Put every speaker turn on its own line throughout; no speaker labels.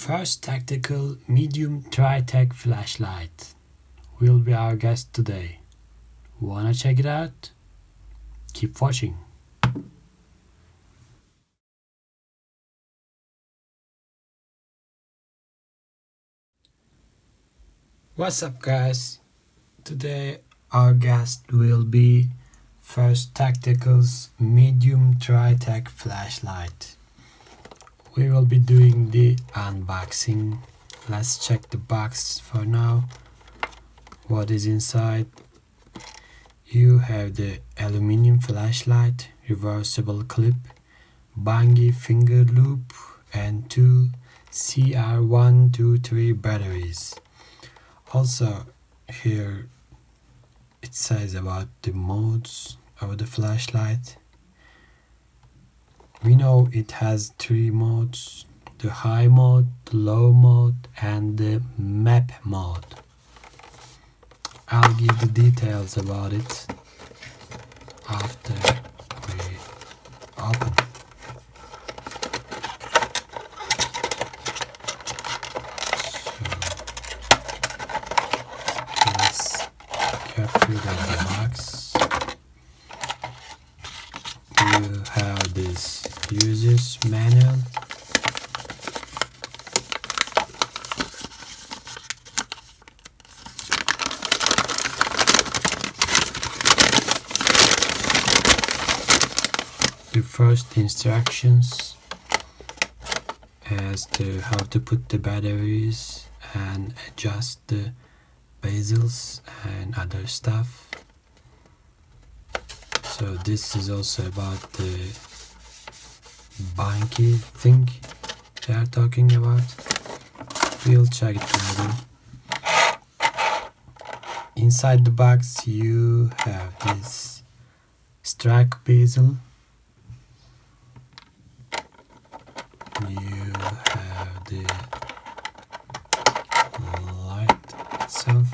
First tactical medium Tritac flashlight will be our guest today. Wanna check it out? Keep watching. What's up, guys? Today our guest will be First Tactical's medium Tritac flashlight. We will be doing the unboxing. Let's check the box for now. What is inside? You have the aluminum flashlight, reversible clip, bungee finger loop, and two CR123 batteries. Also, here it says about the modes of the flashlight. We know it has three modes: the high mode, the low mode, and the map mode. I'll give the details about it after we open. So let's get rid of the box. You have this user's manual. The first instructions as to how to put the batteries and adjust the bezels and other stuff. So this is also about the bungee thing they are talking about. We'll check it later. Inside the box you have this strike bezel. You have the light itself.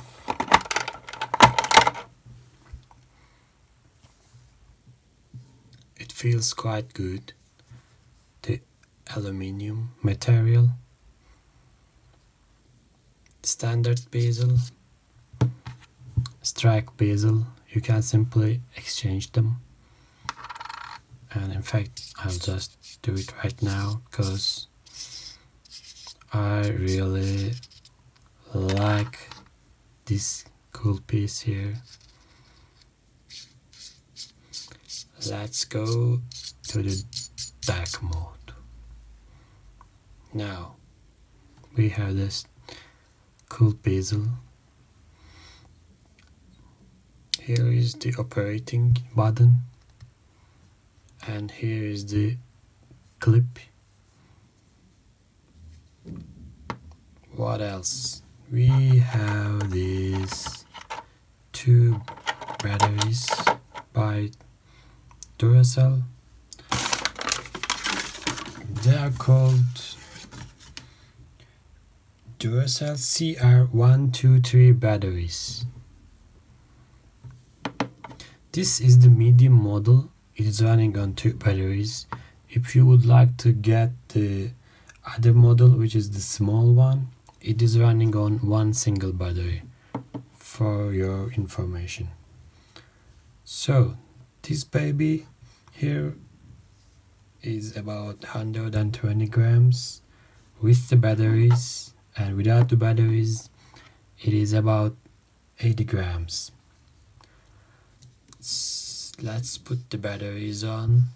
It feels quite good. The aluminium material. Standard bezel. Strike bezel. You can simply exchange them. And in fact, I'll just do it right now because I really like this cool piece here. Let's go to the dark mode. Now we have this cool bezel. Here is the operating button. And here is the clip. What else? We have these two batteries by Duracell. They are called Duracell CR123 batteries. This is the medium model. It is running on two batteries. If you would like to get the other model, which is the small one, it is running on one single battery, for your information. So this baby here is about 120 grams with the batteries, and without the batteries it is about 80 grams. Let's put the batteries on.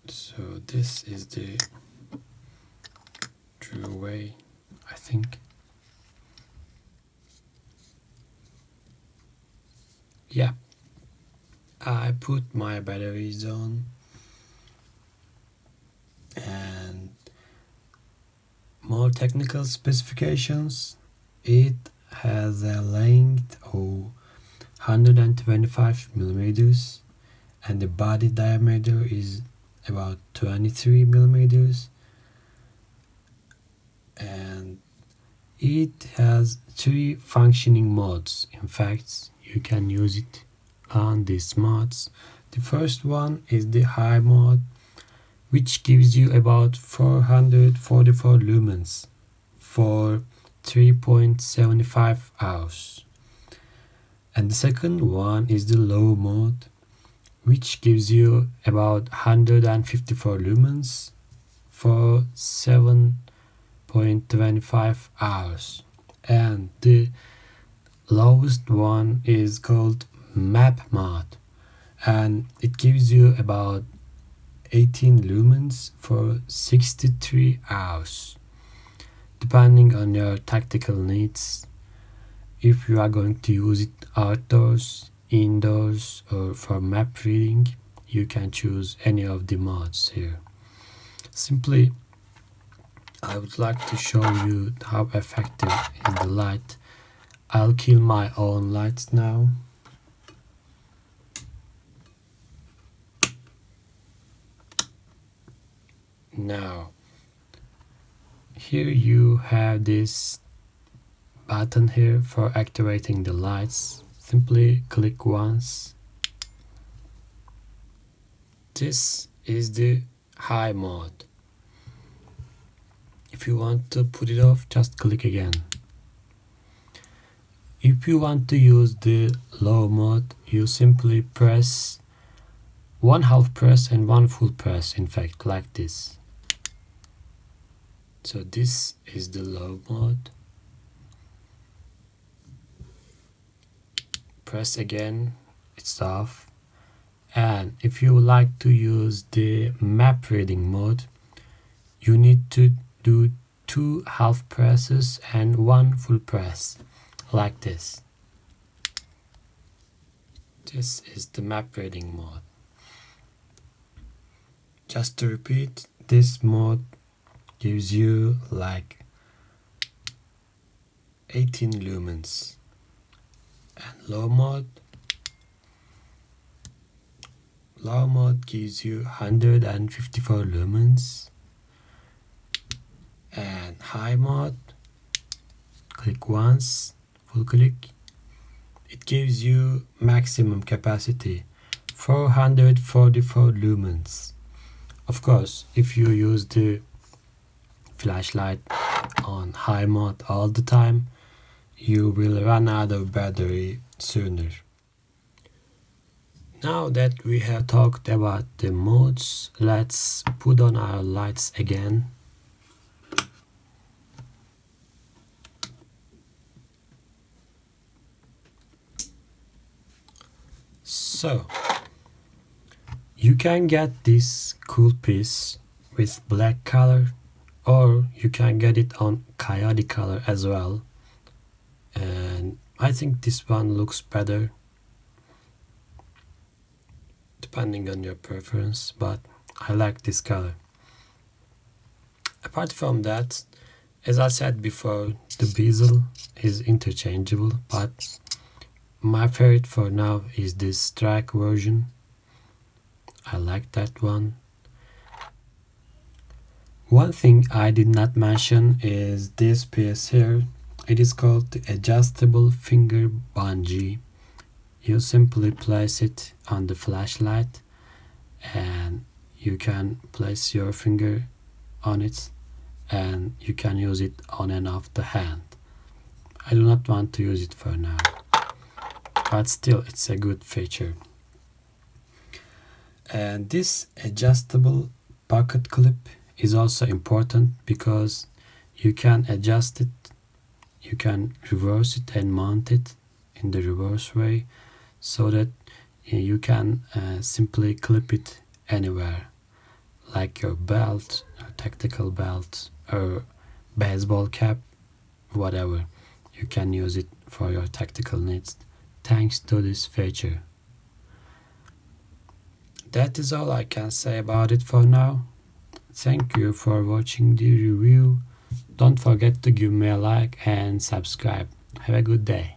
So this is the true way, I think. Yeah, I put my batteries on, and more technical specifications. It has a length of 125 millimeters and the body diameter is about 23 millimeters, and it has three functioning modes. In fact, you can use it on these modes The first one is the high mode, which gives you about 444 lumens for 3.75 hours. And the second one is the low mode, which gives you about 154 lumens for 7.25 hours. And the lowest one is called map mode, and it gives you about 18 lumens for 63 hours, depending on your tactical needs. If you are going to use it outdoors, indoors, or for map reading, you can choose any of the modes here. Simply, I would like to show you how effective is the light. I'll kill my own lights now. Now, here you have this button here for activating the lights. Simply click once. This is the high mode. If you want to put it off, just click again. If you want to use the low mode, you simply press one half press and one full press, in fact, like this. So this is the low mode. Press again, it's off. And if you would like to use the map reading mode, you need to do 2 half presses and 1 full press, like this. This is the map reading mode. Just to repeat, this mode gives you like 18 lumens. And low mode gives you 154 lumens. And high mode, click once, full click, it gives you maximum capacity 444 lumens. Of course, if you use the flashlight on high mode all the time, you will run out of battery sooner. Now that we have talked about the modes, let's put on our lights again. So, you can get this cool piece with black color, or you can get it on coyote color as well. And I think this one looks better, depending on your preference, but I like this color. Apart from that, as I said before, the bezel is interchangeable, but my favorite for now is this Tritac version. I like that one. One thing I did not mention is this piece here. It is called the adjustable finger bungee. You simply place it on the flashlight and you can place your finger on it and you can use it on and off the hand. I do not want to use it for now, but still it's a good feature. And this adjustable pocket clip is also important because you can adjust it, you can reverse it and mount it in the reverse way so that you can simply clip it anywhere, like your belt, or tactical belt, or baseball cap, whatever. You can use it for your tactical needs thanks to this feature. That is all I can say about it for now. Thank you for watching the review. Don't forget to give me a like and subscribe. Have a good day.